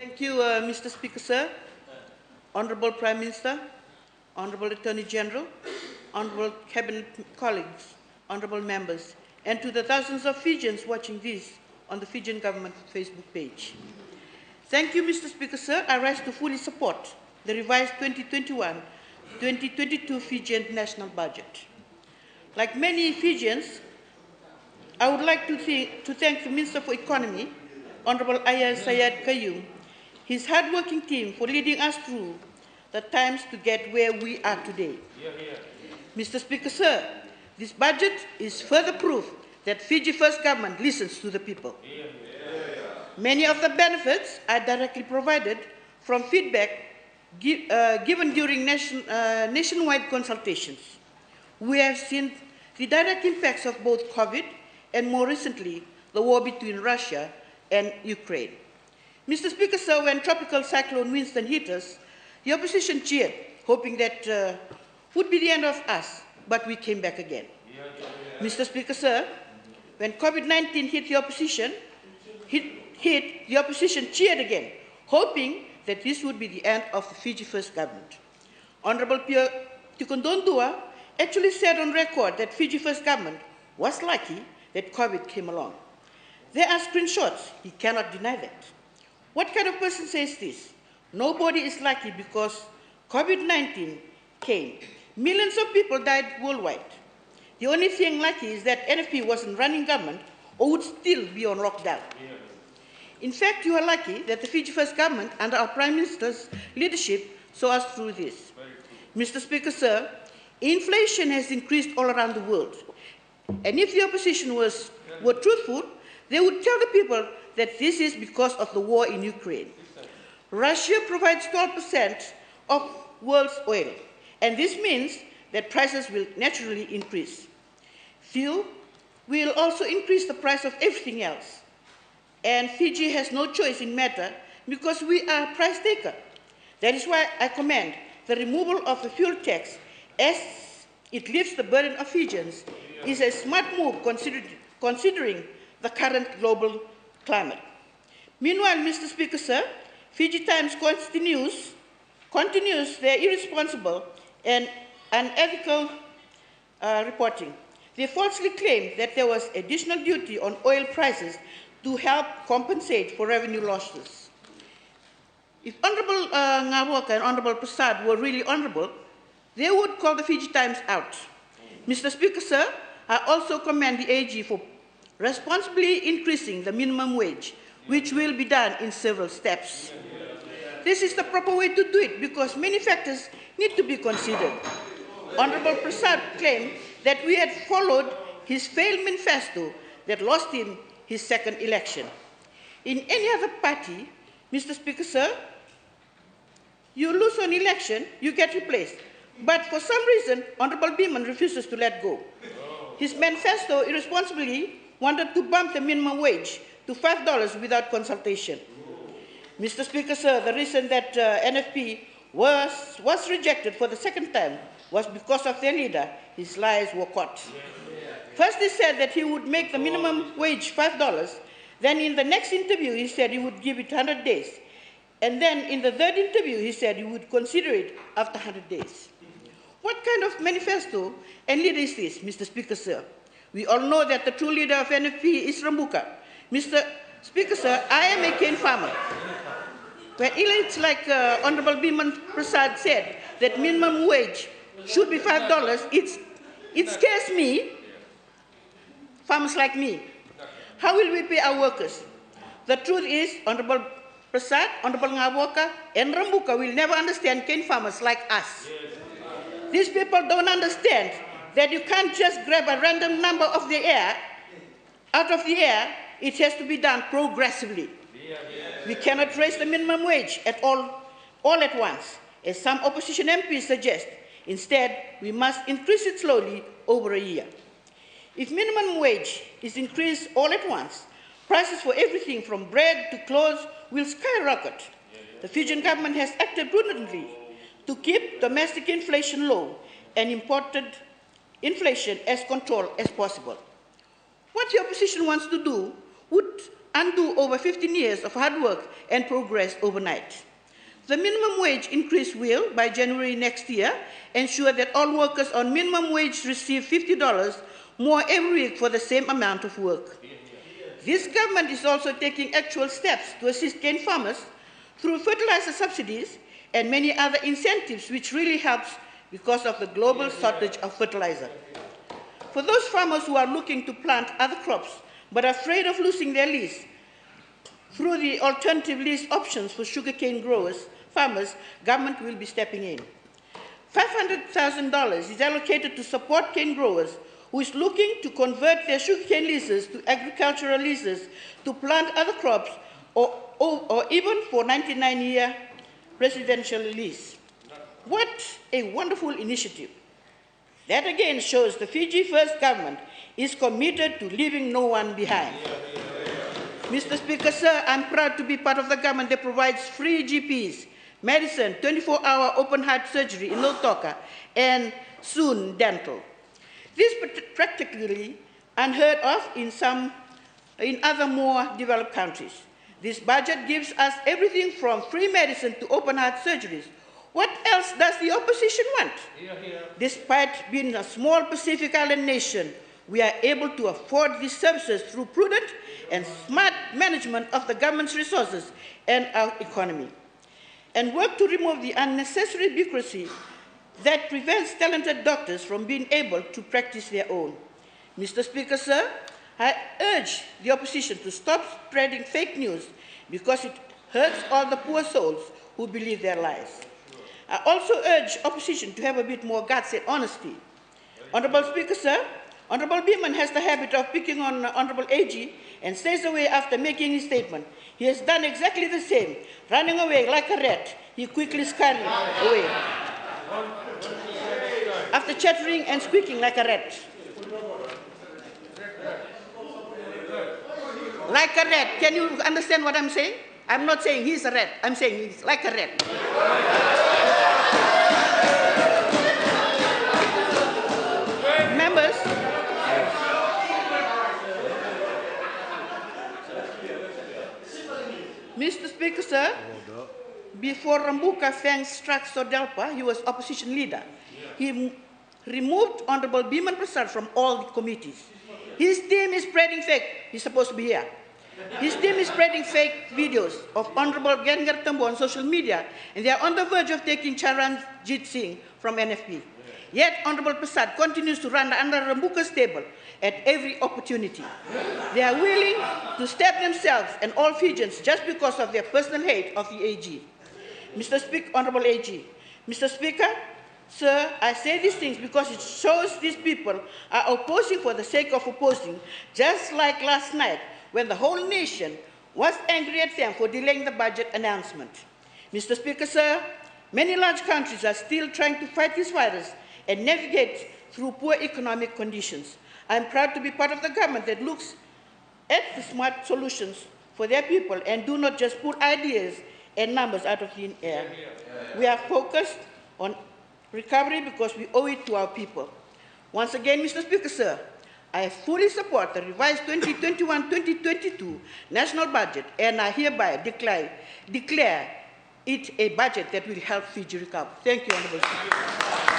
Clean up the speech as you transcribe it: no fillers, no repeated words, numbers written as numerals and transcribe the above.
Thank you, Mr. Speaker, sir. Honorable Prime Minister, Honorable Attorney General, Honorable Cabinet colleagues, Honorable members, and to the thousands of Fijians watching this on the Fijian government Facebook page. Thank you, Mr. Speaker, sir. I rise to fully support the revised 2021-2022 Fijian national budget. Like many Fijians, I would like to thank the Minister for Economy, Honorable I-Taukei, his hard-working team for leading us through the times to get where we are today. Mr. Speaker, sir, this budget is further proof that Fiji First government listens to the people. Many of the benefits are directly provided from feedback given during nationwide consultations. We have seen the direct impacts of both COVID and, more recently, the war between Russia and Ukraine. Mr. Speaker, sir, when Tropical Cyclone Winston hit us, the opposition cheered, hoping that would be the end of us, but we came back again. Mr. Speaker, sir, when COVID-19 hit the opposition, the opposition cheered again, hoping that this would be the end of the Fiji First government. Honorable Pio Tikondondua actually said on record that Fiji First government was lucky that COVID came along. There are screenshots. He cannot deny that. What kind of person says this? Nobody is lucky because COVID-19 came. Millions of people died worldwide. The only thing lucky is that NFP wasn't running government or would still be on lockdown. In fact, you are lucky that the Fiji First government under our Prime Minister's leadership saw us through this. Mr. Speaker, sir, inflation has increased all around the world. And if the opposition were truthful, they would tell the people that this is because of the war in Ukraine. Russia provides 12% of world's oil, and this means that prices will naturally increase. Fuel will also increase the price of everything else. And Fiji has no choice in matter because we are a price taker. That is why I commend the removal of the fuel tax, as it lifts the burden of Fijians, is a smart move considering the current global climate. Meanwhile, Mr. Speaker, sir, Fiji Times continues their irresponsible and unethical reporting. They falsely claim that there was additional duty on oil prices to help compensate for revenue losses. If Honorable Ngawoka and Honorable Prasad were really honorable, they would call the Fiji Times out. Mr. Speaker, sir, I also commend the AG for responsibly increasing the minimum wage, which will be done in several steps. This is the proper way to do it because many factors need to be considered. Honorable Prasad claimed that we had followed his failed manifesto that lost him his second election. In any other party, Mr. Speaker, sir, you lose an election, you get replaced. But for some reason, Honorable Beeman refuses to let go. His manifesto irresponsibly wanted to bump the minimum wage to $5 without consultation. Mr. Speaker, sir, the reason that NFP was rejected for the second time was because of their leader. His lies were caught. First, he said that he would make the minimum wage $5. Then in the next interview, he said he would give it 100 days. And then in the third interview, he said he would consider it after 100 days. What kind of manifesto and leader is this, Mr. Speaker, sir? We all know that the true leader of NFP is Rambuka. Mr. Speaker, sir, I am a cane farmer. When elites like Honorable Beeman Prasad said that minimum wage should be $5, it scares me, farmers like me. How will we pay our workers? The truth is, Honorable Prasad, Honorable Ngawoka, and Rambuka will never understand cane farmers like us. These people don't understand that you can't just grab a random number of the air, out of the air. It has to be done progressively. We cannot raise the minimum wage at all at once, as some opposition MPs suggest. Instead, we must increase it slowly over a year. If minimum wage is increased all at once, prices for everything from bread to clothes will skyrocket. The Fijian government has acted prudently to keep domestic inflation low and imported inflation as controlled as possible. What the opposition wants to do would undo over 15 years of hard work and progress overnight. The minimum wage increase will, by January next year, ensure that all workers on minimum wage receive $50 more every week for the same amount of work. This government is also taking actual steps to assist cane farmers through fertilizer subsidies and many other incentives, which really helps because of the global shortage of fertilizer. For those farmers who are looking to plant other crops but are afraid of losing their lease, through the alternative lease options for sugarcane growers, farmers, government will be stepping in. $500,000 is allocated to support cane growers who is looking to convert their sugarcane leases to agricultural leases to plant other crops or even for 99-year residential lease. What a wonderful initiative. That again shows the Fiji First government is committed to leaving no one behind. Mr. Speaker, sir, I'm proud to be part of the government that provides free GPs, medicine, 24-hour open-heart surgery in I-Taukei, and soon dental. This is practically unheard of in other more developed countries. This budget gives us everything from free medicine to open-heart surgeries. What else does the opposition want? Despite being a small Pacific Island nation, we are able to afford these services through prudent and smart management of the government's resources and our economy, and work to remove the unnecessary bureaucracy that prevents talented doctors from being able to practice their own. Mr. Speaker, sir, I urge the opposition to stop spreading fake news because it hurts all the poor souls who believe their lies. I also urge opposition to have a bit more guts and honesty. Honorable Speaker, sir, Honorable Beeman has the habit of picking on Honorable AG and stays away after making his statement. He has done exactly the same, running away like a rat. He quickly scurried away after chattering and squeaking like a rat. Like a rat. Can you understand what I'm saying? I'm not saying he's a rat. I'm saying he's like a rat. Members, Mr. Speaker, sir, before Rambuka Feng struck Sodelpa, he was opposition leader. He removed Honorable Biman Prasad from all the committees. His team is spreading fake. He's supposed to be here. His team is spreading fake videos of Honorable Gengar Tambo on social media, and they are on the verge of taking Charanjit Singh from NFP. Yet Honorable Prasad continues to run under Rambuka's table at every opportunity. They are willing to stab themselves and all Fijians just because of their personal hate of the AG. Mr. Speaker, Honorable AG, Mr. Speaker, sir, I say these things because it shows these people are opposing for the sake of opposing, just like last night when the whole nation was angry at them for delaying the budget announcement. Mr. Speaker, sir, many large countries are still trying to fight this virus and navigate through poor economic conditions. I am proud to be part of the government that looks at the smart solutions for their people and do not just put ideas and numbers out of thin air. We are focused on recovery because we owe it to our people. Once again, Mr. Speaker, sir, I fully support the revised 2021-2022 national budget, and I hereby declare it a budget that will help Fiji recover. Thank you, Honorable Speaker.